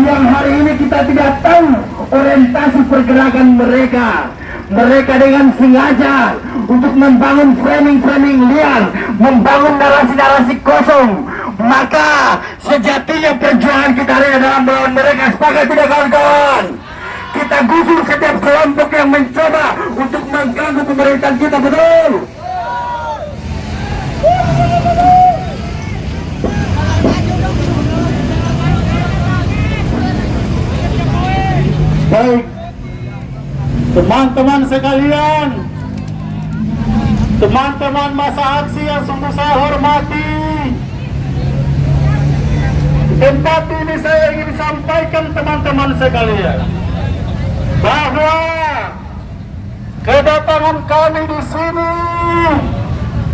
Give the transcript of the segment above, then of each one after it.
yang hari ini kita tidak tahu orientasi pergerakan mereka. Mereka dengan sengaja untuk membangun framing-framing liar, membangun narasi-narasi kosong. Maka sejatinya perjuangan kita hari dalam melawan mereka. Sepakat tidak kawan-kawan? Kita gusur setiap kelompok yang mencoba untuk mengganggu pemerintahan kita, betul? Baik, teman-teman sekalian, teman-teman masa aksi yang sungguh saya hormati, tempat ini saya ingin sampaikan teman-teman sekalian bahwa kedatangan kami di sini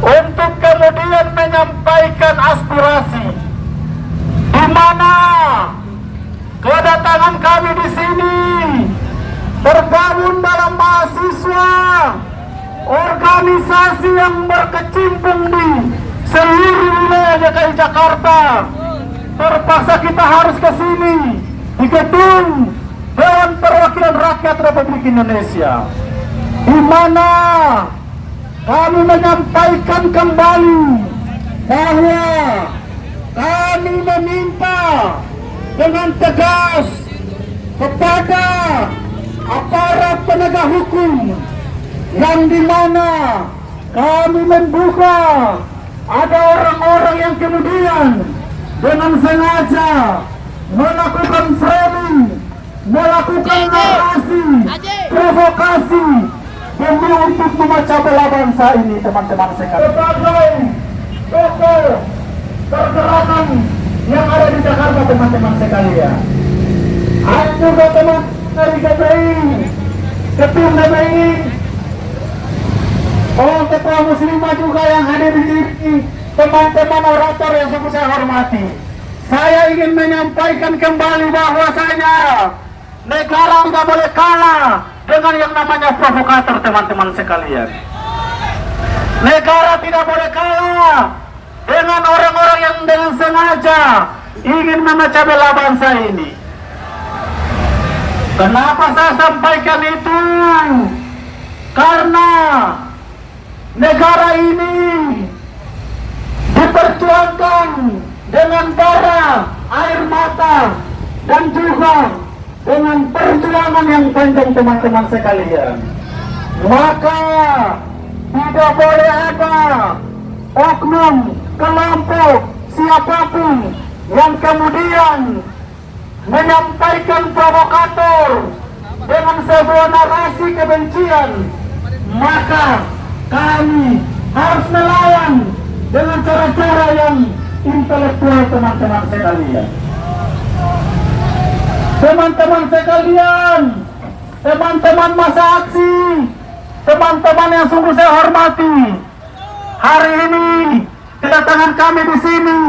untuk kemudian menyampaikan aspirasi, di mana kedatangan kami di sini tergabung dalam mahasiswa organisasi yang berkecimpung di seluruh wilayah DKI Jakarta. Terpaksa kita harus ke sini di gedung Dewan Perwakilan Rakyat Republik Indonesia, di mana kami menyampaikan kembali bahwa kami meminta dengan tegas kepada aparat penegak hukum, yang dimana kami membuka ada orang-orang yang kemudian dengan sengaja melakukan framing, melakukan narasi, provokasi demi untuk memecah belah bangsa ini, teman-teman sekalian. Sebagai tokoh pergerakan yang ada di Jakarta, teman-teman sekalian, ada juga teman dari GPI, ketua GPI, ketua muslimah juga yang hadir di sini, teman-teman orator yang sungguh saya hormati. Saya ingin menyampaikan kembali bahwasanya negara tidak boleh kalah dengan yang namanya provokator, teman-teman sekalian. Negara tidak boleh kalah dengan orang-orang yang dengan sengaja ingin memecah belah bangsa ini. Kenapa saya sampaikan itu? Karena negara ini diperjuangkan dengan darah, air mata, dan juga dengan perjuangan yang panjang, teman-teman sekalian. Maka tidak boleh ada oknum, kelompok, siapapun yang kemudian menyampaikan provokator dengan sebuah narasi kebencian. Maka kami harus melawan dengan cara-cara yang intelektual, teman-teman sekalian. Teman-teman sekalian, teman-teman masa aksi, teman-teman yang sungguh saya hormati, hari ini kedatangan kami di sini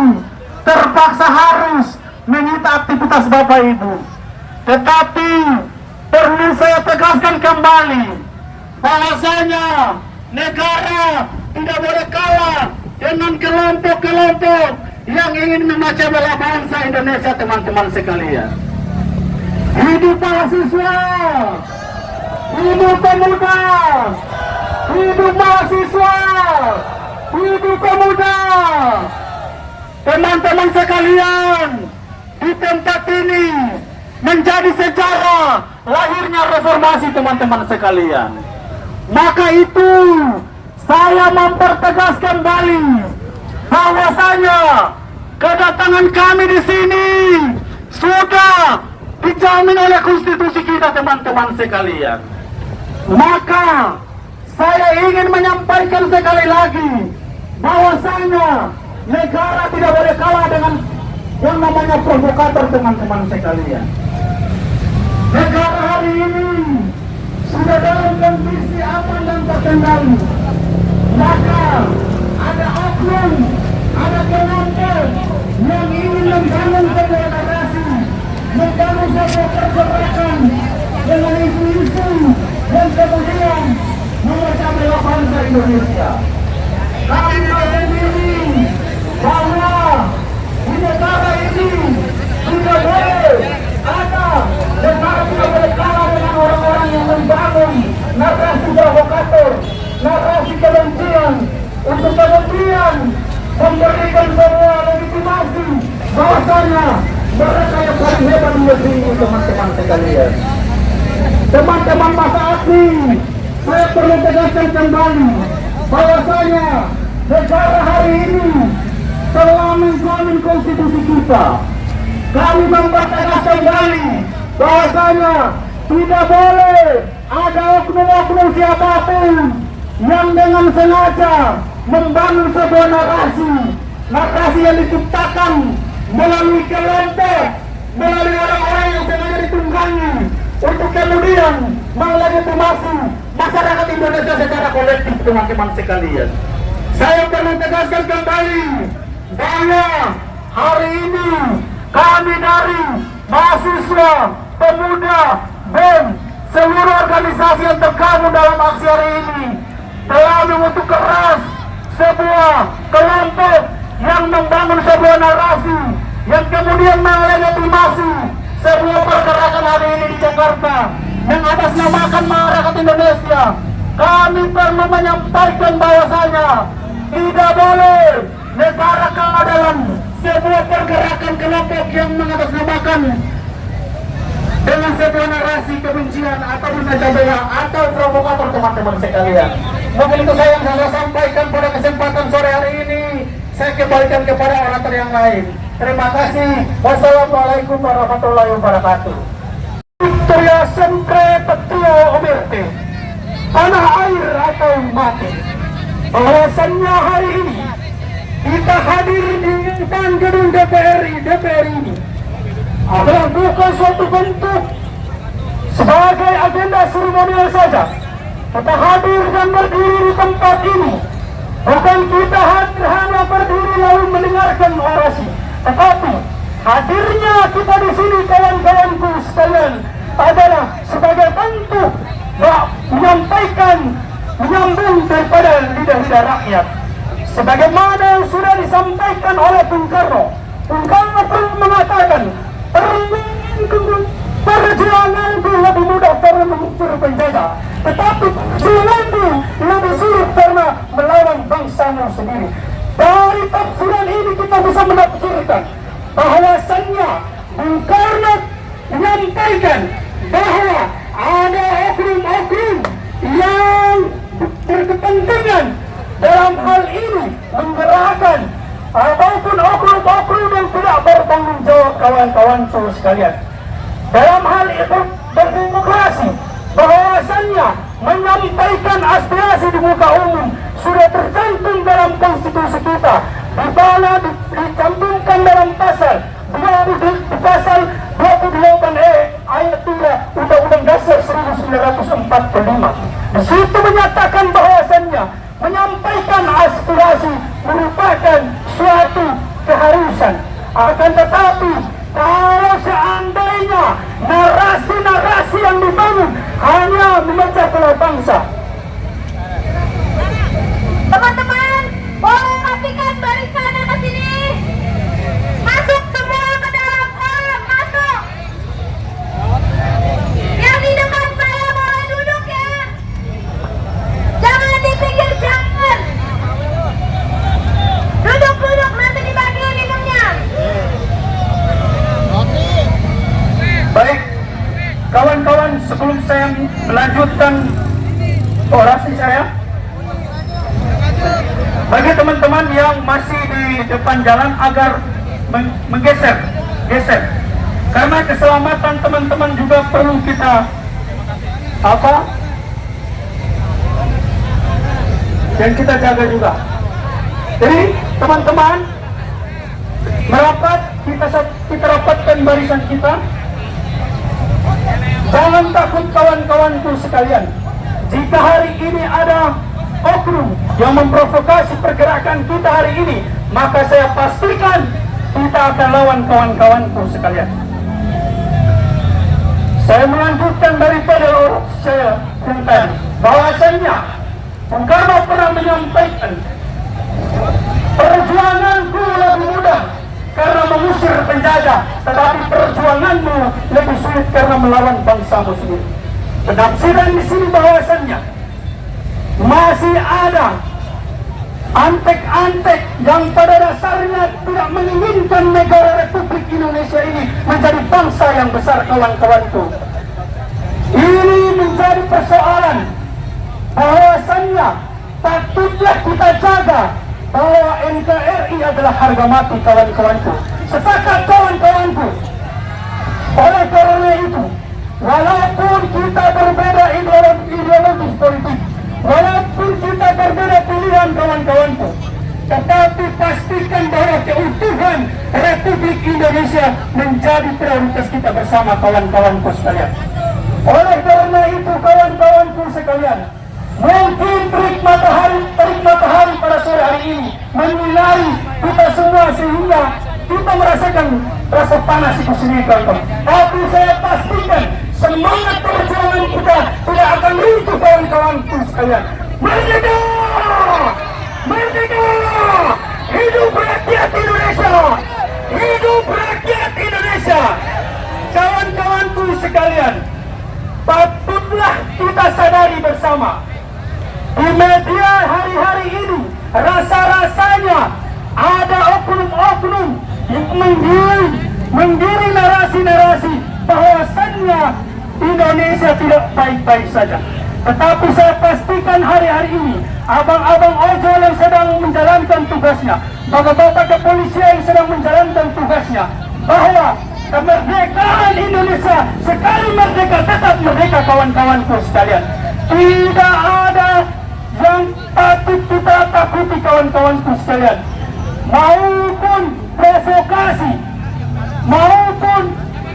terpaksa harus menyita aktivitas Bapak Ibu. Tetapi perlu saya tegaskan kembali bahwasanya negara tidak boleh kalah dengan kelompok-kelompok yang ingin memecah belah bangsa Indonesia, teman-teman sekalian. Hidup mahasiswa, hidup pemuda, hidup mahasiswa, hidup pemuda. Teman-teman sekalian, di tempat ini menjadi sejarah lahirnya reformasi, teman-teman sekalian. Maka itu saya mempertegas kembali bahwasanya kedatangan kami di sini sudah dijamin oleh konstitusi kita, teman-teman sekalian. Maka saya ingin menyampaikan sekali lagi bahwasanya negara tidak boleh kalah dengan yang namanya provokator, teman-teman sekalian. Negara hari ini sudah dalam kondisi aman dan terkendali. Maka ada oknum, ada kelompok yang ingin membangun sebuah narasi, membangun sebuah pergerakan dengan isu-isu yang kemudian memecah belah bangsa Indonesia. Kami sendiri bahwa di negara ini tidak boleh memberikan semua legitimasi bahwasanya mereka yang paling hebat di negeri ini, teman-teman sekalian. Teman-teman masa aksi, saya perlu tegaskan kembali bahwasanya negara hari ini telah menjamin konstitusi kita. Kami mempertegas kembali bahwasanya tidak boleh ada oknum-oknum siapapun yang dengan sengaja membangun sebuah narasi yang diciptakan melalui kelompok, melalui orang-orang yang sengaja ditunggangi untuk kemudian melegitimasi masyarakat Indonesia secara kolektif, teman-teman sekalian. Saya perlu tegaskan kembali bahwa hari ini kami dari mahasiswa, pemuda, BEM, seluruh organisasi yang tergabung dalam aksi hari ini telah mengutuk keras sebuah kelompok yang membangun sebuah narasi yang kemudian melegitimasi sebuah pergerakan hari ini di Jakarta yang atasnamakan masyarakat Indonesia. Kami perlu menyampaikan bahwasanya tidak boleh negara kalah dalam sebuah pergerakan kelompok yang mengatasnamakan dengan sebuah narasi kebencian ataupun menjadikan atau provokator, teman-teman sekalian. Mungkin itu saya yang saya sampaikan pada kesempatan sore hari ini. Saya kembalikan kepada orator yang lain. Terima kasih. Wassalamualaikum warahmatullahi wabarakatuh. Victoria sempre petio omerte, tanah air atau mati. Bahwasannya hari ini kita hadir di depan gedung DPR ini adalah bukan suatu bentuk sebagai agenda seremonial saja. Kita hadir dan berdiri di tempat ini bukan kita hadir hanya berdiri lalu mendengarkan orasi, tetapi hadirnya kita di sini, kawan-kawanku sekalian, adalah sebagai bentuk menyampaikan, menyambung daripada lidah-lidah rakyat. Sebagaimana yang sudah disampaikan oleh Bung Karno. Bung Karno pernah mengatakan, perjuanganku lebih mudah karena mengusir penjajah, tetapi perjuanganku lebih sulit karena melawan bangsamu sendiri. Dari tafsiran ini kita bisa menafsirkan bahwasannya Bung Karno menyampaikan bahwa ada oknum-oknum yang berkepentingan dalam hal ini menggerakkan ataupun oknum-oknum yang tidak bertanggung jawab, kawan-kawanku sekalian. Dalam hal itu berdemokrasi, bahwasannya menyampaikan aspirasi di muka umum sudah tercantum dalam konstitusi kita, di mana dicantumkan dalam pasal 28E ayat 3 Undang-Undang Dasar 1945. Di situ menyatakan bahwasannya menyampaikan aspirasi merupakan suatu keharusan. Akan tetapi kalau seandainya narasi-narasi yang dibangun hanya memecah belah bangsa, teman-teman boleh rapikan barisannya ke sini, masuk semua ke dalam kolam, masuk. Yang di depan saya boleh duduk ya, jangan di pinggir, jangan duduk nanti dibagi minumnya. baik kawan-kawan, sebelum saya melanjutkan orasi saya, bagi teman-teman yang masih di depan jalan agar menggeser, karena keselamatan teman-teman juga perlu kita dan kita jaga juga. Jadi teman-teman merapat, kita rapatkan barisan kita. Jangan takut kawan-kawanku sekalian. Jika hari ini ada oknum yang memprovokasi pergerakan kita hari ini, maka saya pastikan kita akan lawan, kawan-kawanku sekalian. Saya melanjutkan daripada saya yang tadi, bahwasannya Bung Karno pernah menyampaikan, perjuanganku lebih mudah karena mengusir penjajah, tetapi perjuanganmu lebih sulit karena melawan bangsamu sendiri. Penafsiran di sini bahwasannya masih ada antek-antek yang pada dasarnya tidak menginginkan negara Republik Indonesia ini menjadi bangsa yang besar, kawan-kawanku. Ini menjadi persoalan bahwasannya patutlah kita jaga bahwa NKRI adalah harga mati, kawan-kawanku. Sepakat, kawan-kawanku. Oleh karena itu, walaupun kita berbeda ideologis politik, walaupun kita berbeda pilihan, kawan-kawanku, tetapi pastikan bahwa keutuhan Republik Indonesia menjadi prioritas kita bersama, kawan-kawanku sekalian. Oleh karena itu, kawan-kawanku sekalian, mungkin terik matahari pada sore hari ini menyinari kita semua sehingga kita merasakan rasa panas itu sendiri, kawan-kawan. Tapi saya pastikan semangat perjuangan kita tidak akan runtuh, kawan-kawanku sekalian. Merdeka! Merdeka! Hidup rakyat Indonesia! Hidup rakyat Indonesia! Kawan-kawanku sekalian, patutlah kita sadari bersama, di media hari-hari ini rasa-rasanya ada oknum-oknum yang menggiring narasi-narasi bahwasannya Indonesia tidak baik-baik saja. Tetapi saya pastikan hari-hari ini abang-abang ojol yang sedang menjalankan tugasnya, bapak-bapak kepolisian yang sedang menjalankan tugasnya, bahwa kemerdekaan Indonesia sekali merdeka tetap merdeka, kawan-kawanku sekalian. Tidak ada yang patut kita takuti, kawan-kawanku sekalian. Maupun provokasi, maupun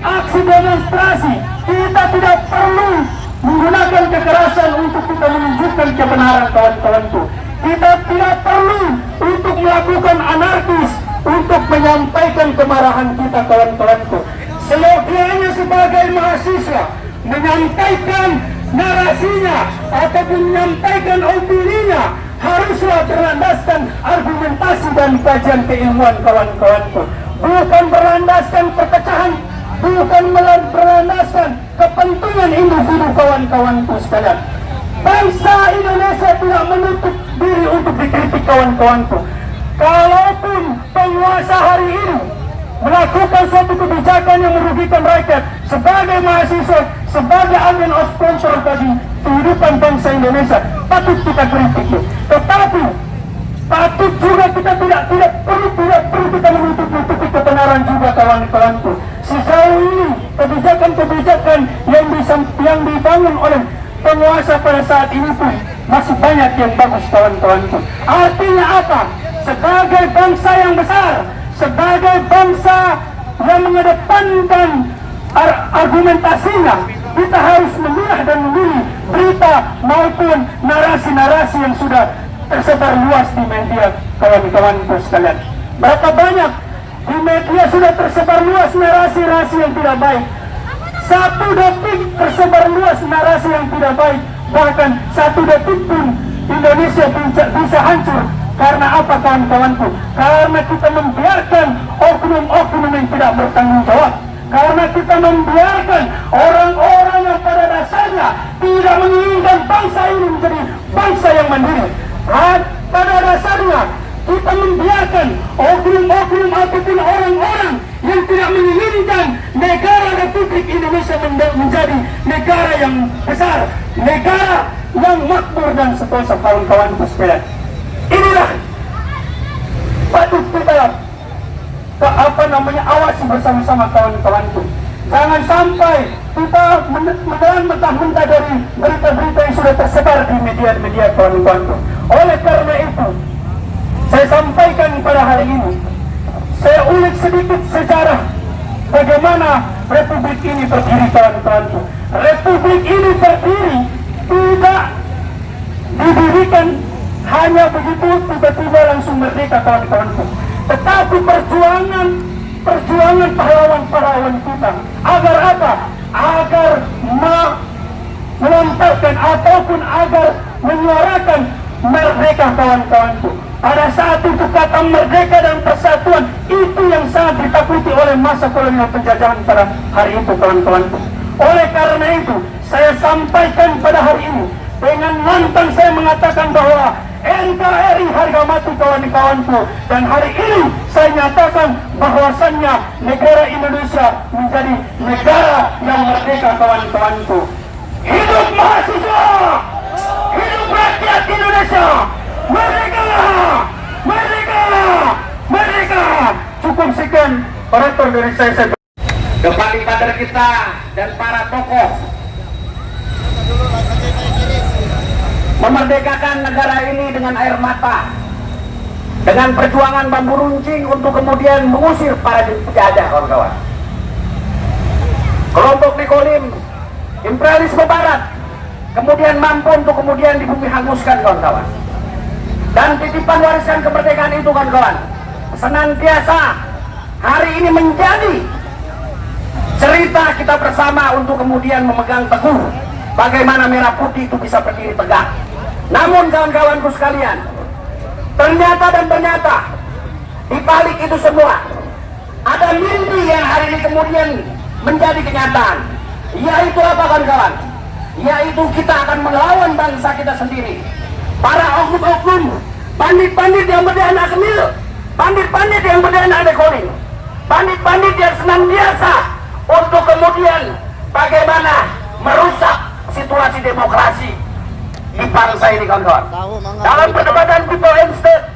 aksi demonstrasi, kita tidak perlu menggunakan kekerasan untuk kita menunjukkan kebenaran, kawan-kawanku. Kita tidak perlu untuk melakukan anarkis untuk menyampaikan kemarahan kita, kawan-kawanku. Seyogianya sebagai mahasiswa menyampaikan narasinya ataupun menyampaikan opininya haruslah berlandaskan argumentasi dan kajian keilmuan, kawan-kawanku. Bukan berlandaskan perpecahan, bukan berlandaskan kepentingan individu, kawan-kawanku sekalian. Bangsa Indonesia tidak menutup diri untuk dikritik, kawan-kawanku. Kalaupun penguasa hari ini melakukan suatu kebijakan yang merugikan rakyat, sebagai mahasiswa, sebagai agent of sponsor bagi kehidupan bangsa Indonesia, patut kita kritik. Tetapi patut juga kita tidak perlu kita menutupi kebenaran juga, kawan-kawanku. Sejauh ini kebijakan-kebijakan yang dibangun oleh penguasa pada saat ini pun masih banyak yang bagus, kawan-kawanku. Artinya apa? Sebagai bangsa yang besar, sebagai bangsa yang mengedepankan argumentasinya, kita harus memilah dan memilih berita maupun narasi-narasi yang sudah tersebar luas di media, kawan-kawanku sekalian. Berapa banyak di media sudah tersebar luas narasi-narasi yang tidak baik. Satu detik tersebar luas narasi yang tidak baik, bahkan satu detik pun Indonesia bisa hancur. Karena apa, kawan-kawanku? Karena kita membiarkan oknum-oknum yang tidak bertanggung jawab. Karena kita membiarkan orang-orang yang pada dasarnya tidak menginginkan bangsa ini menjadi bangsa yang mandiri. Pada dasarnya kita membiarkan oknum-oknum ataupun orang-orang yang tidak menginginkan negara Republik Indonesia menjadi negara yang besar, negara yang makmur dan seterusnya, kawan-kawanku sekalian. Inilah patut kita awasi bersama-sama, kawan-kawanku. Jangan sampai kita menelan mentah-mentah dari berita-berita yang sudah tersebar di media-media, kawan-kawanku. Oleh karena itu, saya sampaikan pada hari ini, saya ulik sedikit sejarah bagaimana Republik ini berdiri, kawan-kawanku. Republik ini berdiri tidak didirikan hanya begitu tiba-tiba langsung merdeka, kawan-kawanku. Tetapi perjuangan pahlawan-pahlawan kita agar apa? Agar melontarkan ataupun agar menyuarakan merdeka, kawan-kawanku. Pada saat itu kata merdeka dan persatuan itu yang sangat ditakuti oleh masa kolonial penjajahan pada hari itu, kawan-kawanku. Oleh karena itu saya sampaikan pada hari ini dengan lantang, saya mengatakan bahwa NKRI harga mati kawan-kawanku. Dan hari ini saya nyatakan bahwasannya negara Indonesia menjadi negara yang merdeka kawan-kawanku. Hidup mahasiswa, hidup rakyat Indonesia, merdeka, merdeka, merdeka. Cukup sekian orator dari saya. Kembali kader kita dan para tokoh memerdekakan negara ini dengan air mata, dengan perjuangan bambu runcing untuk kemudian mengusir para penjajah, kawan-kawan. Kelompok Nikolim, imperialisme barat, kemudian mampu untuk kemudian di bumi hanguskan, kawan-kawan. Dan titipan warisan kemerdekaan itu, kawan-kawan, senantiasa hari ini menjadi cerita kita bersama untuk kemudian memegang teguh bagaimana merah putih itu bisa berdiri tegak. Namun kawan-kawanku sekalian, ternyata di balik itu semua ada mimpi yang hari ini kemudian menjadi kenyataan. Yaitu apa, kawan-kawan? Yaitu kita akan melawan bangsa kita sendiri. Para oknum-oknum, bandit-bandit yang berdana Akmil, bandit-bandit yang berdana Nikolim, bandit-bandit yang senantiasa untuk kemudian bagaimana merusak situasi demokrasi di bangsa ini, kawan-kawan. Dalam perdebatan people and state,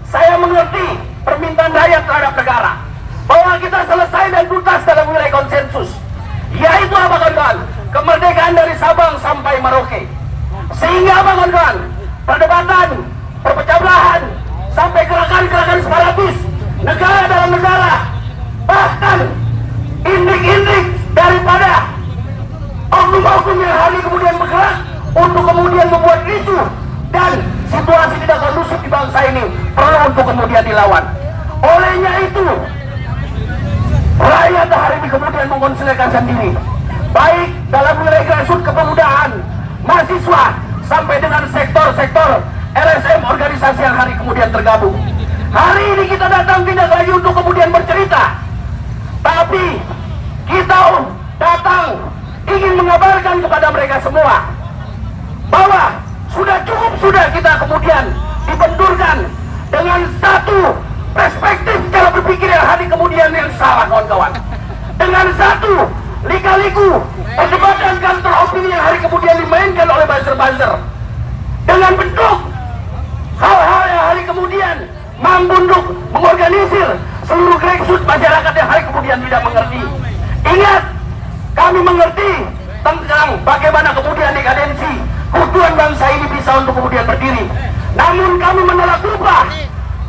saya mengerti permintaan rakyat terhadap negara bahwa kita selesai dan tuntas dalam wilayah konsensus, yaitu apa, kawan-kawan? Kemerdekaan dari Sabang sampai Merauke. Sehingga apa, kawan-kawan? Perdebatan, perpecah belahan, sampai gerakan-gerakan separatis, negara dalam negara, bahkan indik-indik daripada oknum-oknum yang hari kemudian bergerak untuk kemudian membuat isu dan situasi tidak kondusif di bangsa ini perlu untuk kemudian dilawan. Olehnya itu, rakyat hari ini kemudian mengonsolidasikan sendiri, baik dalam wilayah grassroots kepemudaan, mahasiswa, sampai dengan sektor-sektor LSM organisasi yang hari kemudian tergabung. Hari ini kita datang tidak lagi untuk kemudian bercerita, tapi kita datang ingin mengabarkan kepada mereka semua bahwa sudah kita kemudian dibenturkan dengan satu perspektif cara berpikir yang hari kemudian yang salah, kawan-kawan. Dengan satu lika-liku perdebatan kantor opini yang hari kemudian dimainkan oleh buzzer-buzzer, dengan bentuk hal-hal yang hari kemudian mampu untuk mengorganisir seluruh grassroots masyarakat yang hari kemudian tidak mengerti. Ingat, kami mengerti tentang bagaimana kemudian dekadensi keutuhan bangsa ini bisa untuk kemudian berdiri. Namun kami menolak lupa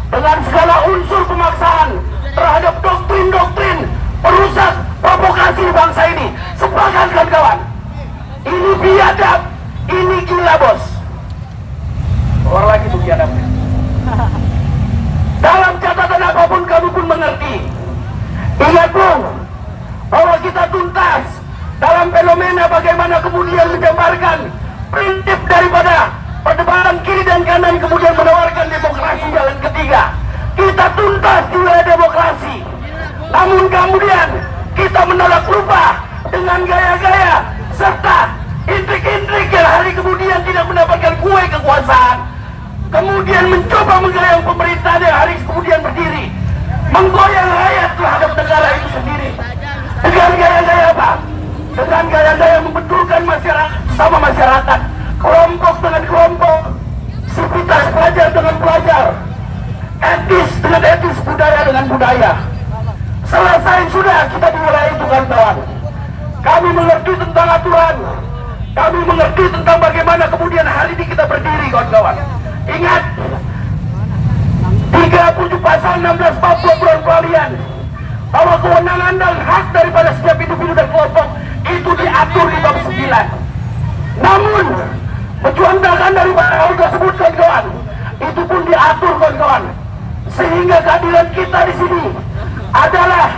dengan segala unsur pemaksaan terhadap doktrin-doktrin perusak provokasi bangsa ini. Sepakat, kawan-kawan, ini biadab, ini gila, bos. Orang lagi tuh biadabnya. Dalam catatan apapun kami pun mengerti. Ingat, Bung, bahwa kita tuntas dalam fenomena bagaimana kemudian menjabarkan prinsip daripada perdebatan kiri dan kanan kemudian menawarkan demokrasi jalan ketiga. Kita tuntas di wilayah demokrasi, namun kemudian kita menolak lupa dengan gaya-gaya serta intrik-intrik yang hari kemudian tidak mendapatkan kue kekuasaan, kemudian mencoba menggoyang pemerintah yang hari kemudian berdiri, menggoyang rakyat terhadap negara itu sendiri dengan gaya-gaya apa? Dengan gaya-gaya membetulkan masyarakat sama masyarakat, kelompok dengan kelompok, sivitas pelajar dengan pelajar, etis dengan etis, budaya dengan budaya. Selesai sudah kita dimulai itu, kawan-kawan. Kami mengerti tentang aturan, kami mengerti tentang bagaimana kemudian hari ini kita berdiri, kawan-kawan. Ingat, 37 pasal 16 Papua Pulau Kalian, bahwa kewenangan dan hak daripada setiap individu dan kelompok itu diatur di bab 9. Namun perjuangan daripada hal tersebut, kawan-kawan, itu pun diatur, kawan-kawan, sehingga keadilan kita di sini adalah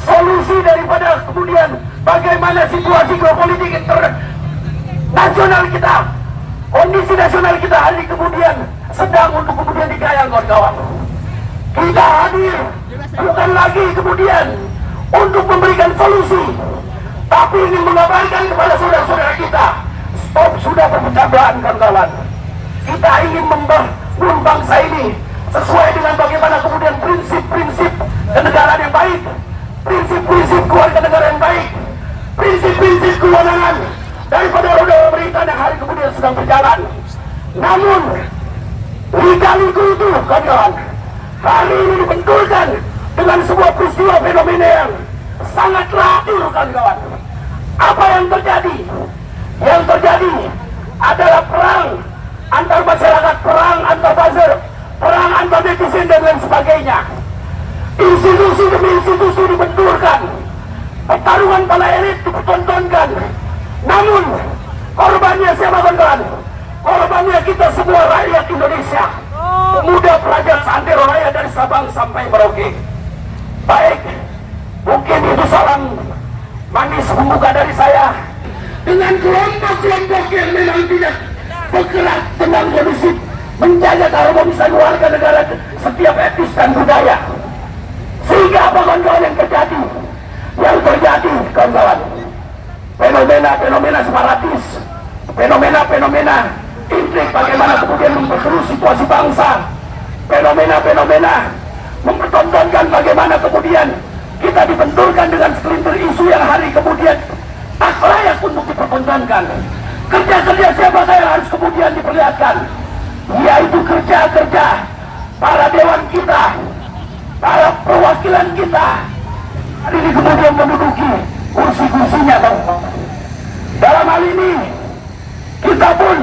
solusi daripada kemudian bagaimana situasi geopolitik internasional kita, kondisi nasional kita hari kemudian sedang untuk kemudian digayang, kawan-kawan. Kita hadir bukan lagi kemudian untuk memberikan solusi, tapi ingin mengabarkan kepada saudara-saudara kita, stop sudah perpecah belahan, kawan-kawan. kita ingin membangun bangsa ini sesuai dengan bagaimana kemudian prinsip-prinsip kenegaraan yang baik, prinsip-prinsip keluarga negara yang baik, prinsip-prinsip kewenangan daripada roda pemerintahan yang hari kemudian sedang berjalan. Namun lika-liku itu kawan-kawan hari ini dibenturkan dengan sebuah peristiwa fenomena yang sangat teratur kawan-kawan. Apa yang terjadi? Yang terjadi adalah perang antar masyarakat, perang antar buzzer, perang antar netizen dan lain sebagainya. Institusi demi institusi dibenturkan, pertarungan para elit dipertontonkan. Namun korbannya siapa kawan-kawan? Korbannya kita semua rakyat Indonesia, pemuda pelajar santero raya dari Sabang sampai Merauke. Baik, mungkin itu salam manis pembuka dari saya dengan kelompok-kelompok yang memang tidak bergerak tentang kondusif menjaga keharmonisan warga negara setiap etnis dan budaya. Sehingga apa kawan-kawan yang terjadi? Yang terjadi kawan-kawan, fenomena-fenomena separatis, fenomena-fenomena intrik bagaimana kemudian memperkeruh situasi bangsa, fenomena-fenomena mempertontonkan bagaimana kemudian kita dibenturkan dengan segelintir isu yang hari kemudian tak layak untuk dipertontonkan. Kerja-kerja siapa yang harus kemudian diperlihatkan? Yaitu kerja-kerja para dewan kita, para perwakilan kita hari ini kemudian menduduki kursi-kursinya. Dalam hal ini kita pun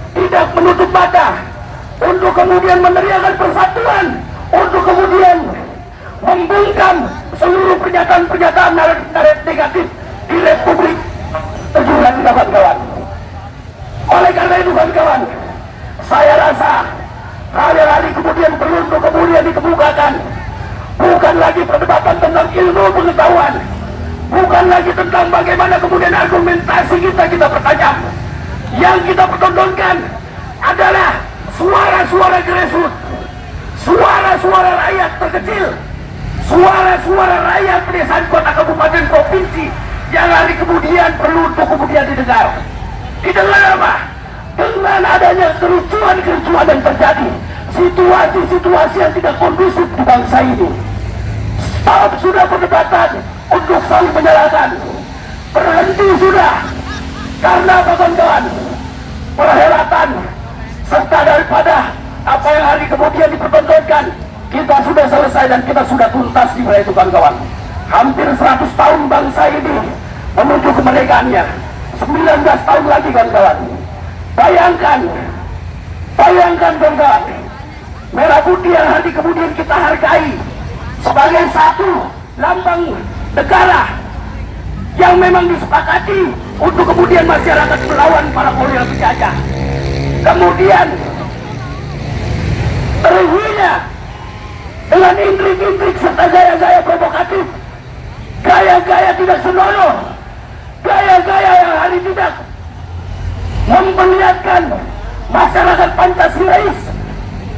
tidak menutup mata untuk kemudian meneriakan persatuan, untuk kemudian membungkam seluruh pernyataan-pernyataan negatif di Republik terjunan kawan-kawan. Oleh karena itu kawan-kawan, saya rasa hal yang hari kemudian perlu untuk kemudian dikemukakan bukan lagi perdebatan tentang ilmu pengetahuan, bukan lagi tentang bagaimana kemudian argumentasi kita pertajam. Yang kita pertontonkan adalah suara-suara grassroots, suara-suara rakyat terkecil, suara-suara rakyat pedesaan kota, kabupaten, provinsi yang hari kemudian perlu untuk kemudian didengar. Didengar apa? Dengan adanya kericuan-kericuan yang terjadi, situasi-situasi yang tidak kondusif di bangsa ini. Stop sudah perdebatan untuk saling menyalahkan. Berhenti sudah. Karena apa kawan-kawan? Perhelatan serta daripada apa yang hari kemudian dipertontonkan, kita sudah selesai dan kita sudah tuntas di wilayah itu kawan-kawan. Hampir 100 tahun bangsa ini menuju kemerdekaannya. 19 tahun lagi kawan-kawan. Bayangkan kawan-kawan, merah putih yang hari kemudian kita hargai sebagai satu lambang negara yang memang disepakati untuk kemudian masyarakat melawan para kolonial penjajah. Kemudian terhina dengan intrik-intrik serta gaya-gaya provokatif, gaya-gaya tidak senonoh, gaya-gaya yang hari tidak memperlihatkan masyarakat Pancasilais,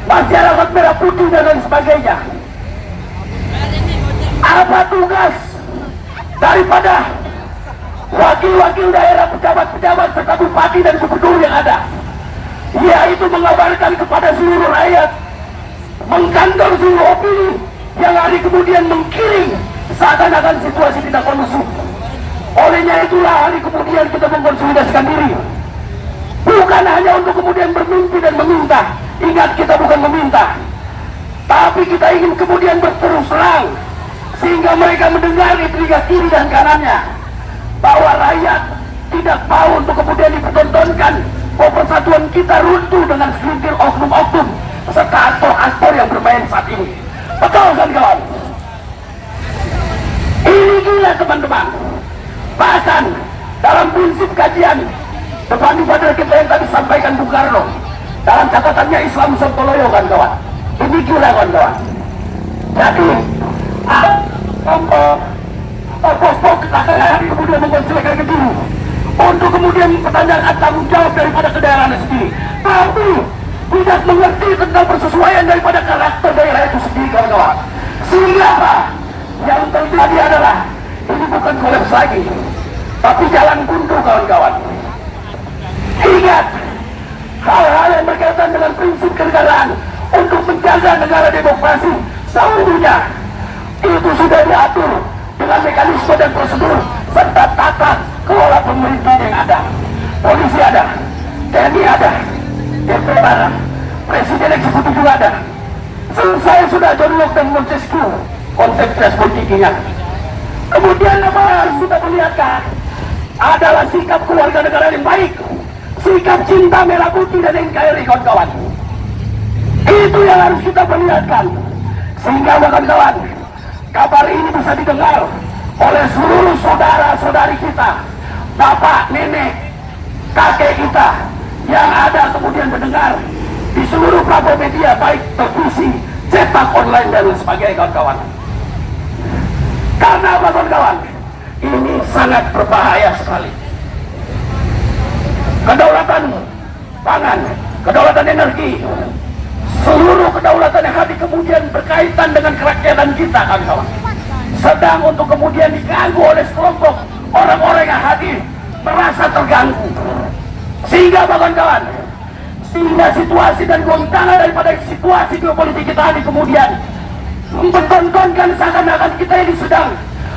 masyarakat merah putih dan lain sebagainya. Apa tugas daripada wakil-wakil daerah, pejabat-pejabat serta bupati dan gubernur yang ada? Yaitu mengabarkan kepada seluruh rakyat, mengkantor seluruh opini yang hari kemudian mengkiring seakan-akan situasi tidak kondusif. Olehnya itulah hari kemudian kita mengkonsolidasikan diri, bukan hanya untuk kemudian bermimpi dan meminta. Ingat, kita bukan meminta, tapi kita ingin kemudian berterus terang sehingga mereka mendengar di telinga kiri dan kanannya bahwa rakyat tidak mau untuk kemudian dipertontonkan bahwa persatuan kita runtuh dengan segelintir oknum-oknum serta aktor-aktor yang bermain saat ini. Betul kan kawan? Ini gila teman-teman. Bahkan dalam prinsip kajian depan ibadah kita yang tadi sampaikan Bung Karno dalam catatannya Islam Sontoloyo kan kawan, ini gila kawan-kawan. Jadi pos-pos kita kemudian mengkonsolidasikan diri untuk kemudian mempertanyakan tanggung jawab daripada kedaerahan sendiri, tapi tidak mengerti tentang persesuaian daripada karakter daerah itu sendiri kawan-kawan. Sehingga apa yang terjadi adalah ini bukan kolaps lagi, tapi jalan buntu kawan-kawan. Ingat, hal-hal yang berkaitan dengan prinsip kenegaraan untuk menjaga negara demokrasi seluruh dunia itu sudah diatur dengan mekanisme dan prosedur serta tata kelola pemerintahan yang ada. Polisi ada, TNI ada, DPR ada, Presiden Eksekutif juga ada. Selesai sudah John Locke dan Montesquieu konsep stres politiknya. Kemudian apa yang harus kita perlihatkan adalah sikap keluarga negara yang baik, sikap cinta merah putih dan NKRI, kawan-kawan. Itu yang harus kita perlihatkan, sehingga kawan-kawan kabar ini bisa didengar oleh seluruh saudara-saudari kita, bapak, nenek, kakek kita yang ada kemudian mendengar di seluruh platform media, baik televisi, cetak, online dan lain sebagainya, kawan-kawan. Karena apa, kawan-kawan? Ini sangat berbahaya sekali. Kedaulatan pangan, kedaulatan energi, seluruh kedaulatan yang hadir kemudian berkaitan dengan kerakyatan kita, kawan-kawan, sedang untuk kemudian diganggu oleh sekelompok orang-orang yang hadir merasa terganggu. Sehingga kawan-kawan, sehingga situasi dan goncangan daripada situasi geopolitik kita ini kemudian mempertontonkan seakan-akan kita ini sedang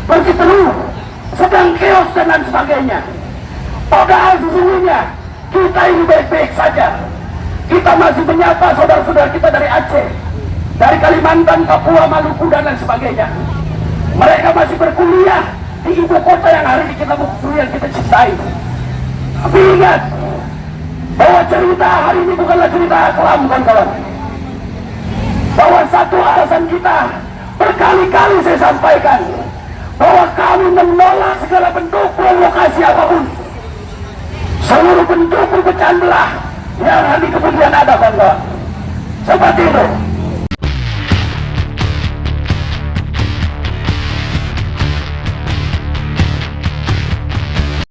berseteru, sedang chaos dan lain sebagainya. Padahal sesungguhnya kita ini baik-baik saja. Kita masih menyapa saudara-saudara kita dari Aceh, dari Kalimantan, Papua, Maluku dan lain sebagainya. Mereka masih berkuliah di ibu kota yang hari ini kita kuliah, kita cintai. Tapi ingat bahwa cerita hari ini bukanlah cerita kelam, kawan-kawan. Bahwa satu alasan kita berkali-kali saya sampaikan bahwa kami menolak segala bentuk provokasi apapun, seluruh bentuk perpecahan belah yang nanti kemudian ada, kawan-kawan. Seperti itu.